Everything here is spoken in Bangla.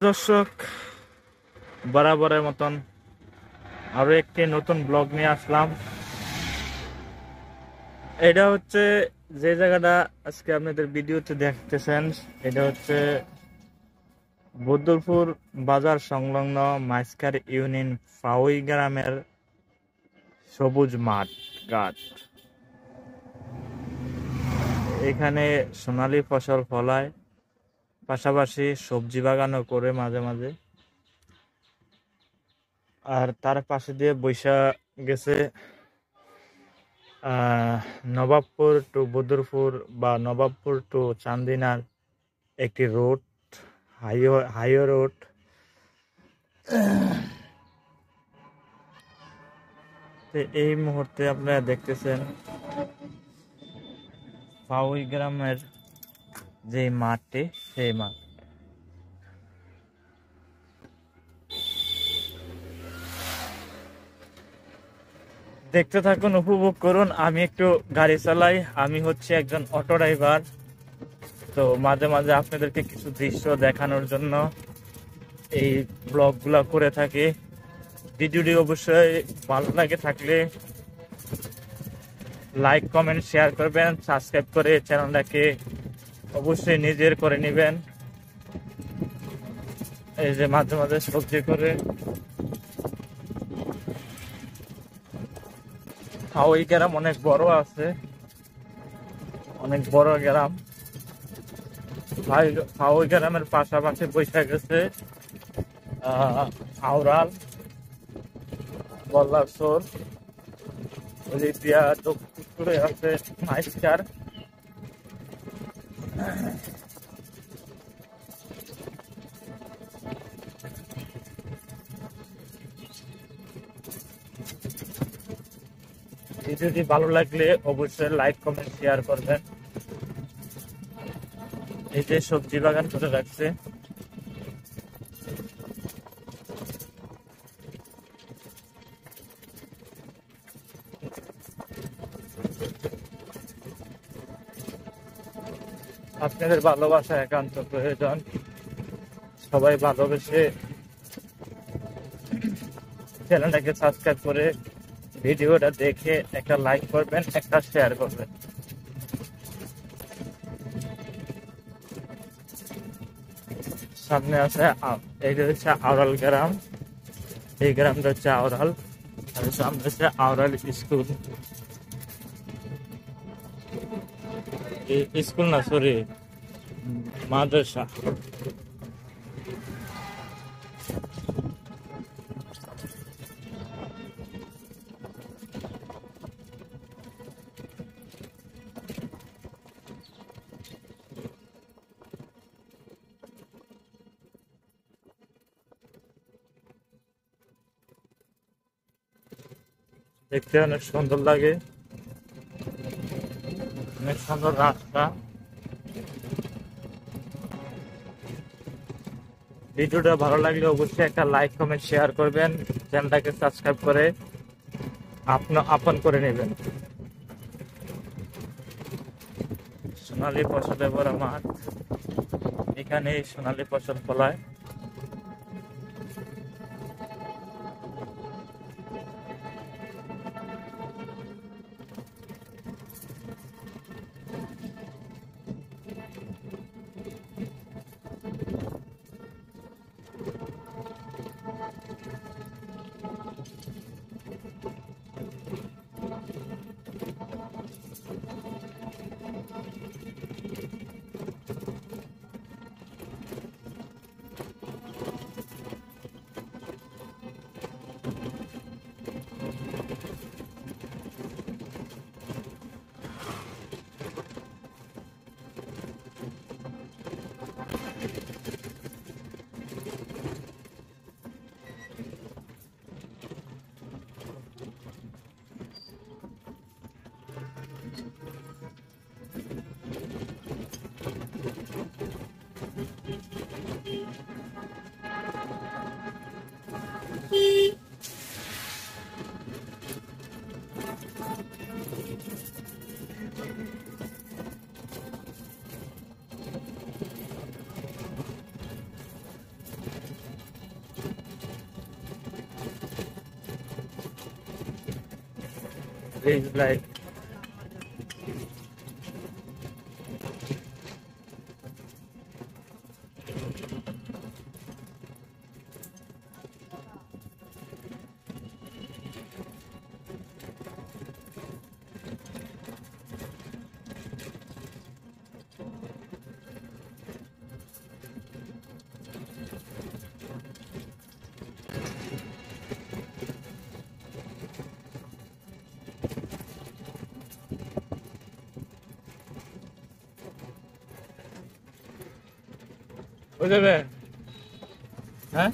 দর্শক, বরাবরের মতন আরো একটি নতুন ব্লগ নিয়ে আসলাম। এটা হচ্ছে যে জায়গাটা আজকে আপনাদের ভিডিওতে দেখতেছেন, এটা হচ্ছে বদরপুর বাজার সংলগ্ন মাইজখার ইউনিয়ন ফাউই গ্রামের সবুজ মাঠ ঘাট। এখানে সোনালী ফসল ফলায়, পাশাপাশি সবজি বাগানও করে মাঝে মাঝে। আর তার পাশে দিয়ে বৈশা গেছে নবাবপুর টু বদরপুর বা নবাবপুর টু চান্দিনার একটি রোড, হাইওয়ে রোড। এই মুহূর্তে আপনারা দেখতেছেন ফাউই গ্রামের যে মাঠটি, সেই মাঠ। দেখতে থাকুন, উপভোগ করুন। আমি একটু গাড়ি চালাই, আমি হচ্ছে একজন অটো ড্রাইভার। তো মাঝে মাঝে আপনাদেরকে কিছু দৃশ্য দেখানোর জন্য এই ব্লগগুলো করে থাকি। ভিডিওটি অবশ্যই ভালো লাগে থাকলে লাইক কমেন্ট শেয়ার করবেন, সাবস্ক্রাইব করে চ্যানেলটাকে অবশ্যই নিজের করে নেবেন। এই যে মাঝে মাঝে সবজি করে ওই গ্রাম অনেক বড় আছে, অনেক বড় গ্রাম। ওই গ্রামের পাশাপাশি বৈশা গেছে আউরাল, বল্লারসোর, দক্ষিণে আছে মাইজখার। ভিডিওটি ভালো লাগলে অবশ্যই লাইক কমেন্ট শেয়ার করবেন। এই যে সবজি বাগান করে রাখছে, আপনাদের ভালোবাসা একান্ত প্রয়োজন। সবাই ভালোবেসে চ্যানেলটাকে সাবস্ক্রাইব করে ভিডিওটা দেখে একটা লাইক করবেন, একটা শেয়ার করবেন। সামনে আছে এইটা হচ্ছে আউরাল গ্রাম, এই গ্রামটা হচ্ছে আউরাল। আর সামনে হচ্ছে আউরাল স্কুল, স্কুল না সরি মাদ্রাসা। দেখতে অনেক সুন্দর লাগে, অনেক সুন্দর রাস্তা। ভিডিওটা ভালো লাগলে অবশ্যই একটা লাইক কমেন্ট শেয়ার করবেন, চ্যানেলটাকে সাবস্ক্রাইব করে আপন করে নেবেন। সোনালী ফসলে ভরা মাঠ, এখানে সোনালী ফসল ফলায়। Bridge light. বুঝবে? হ্যাঁ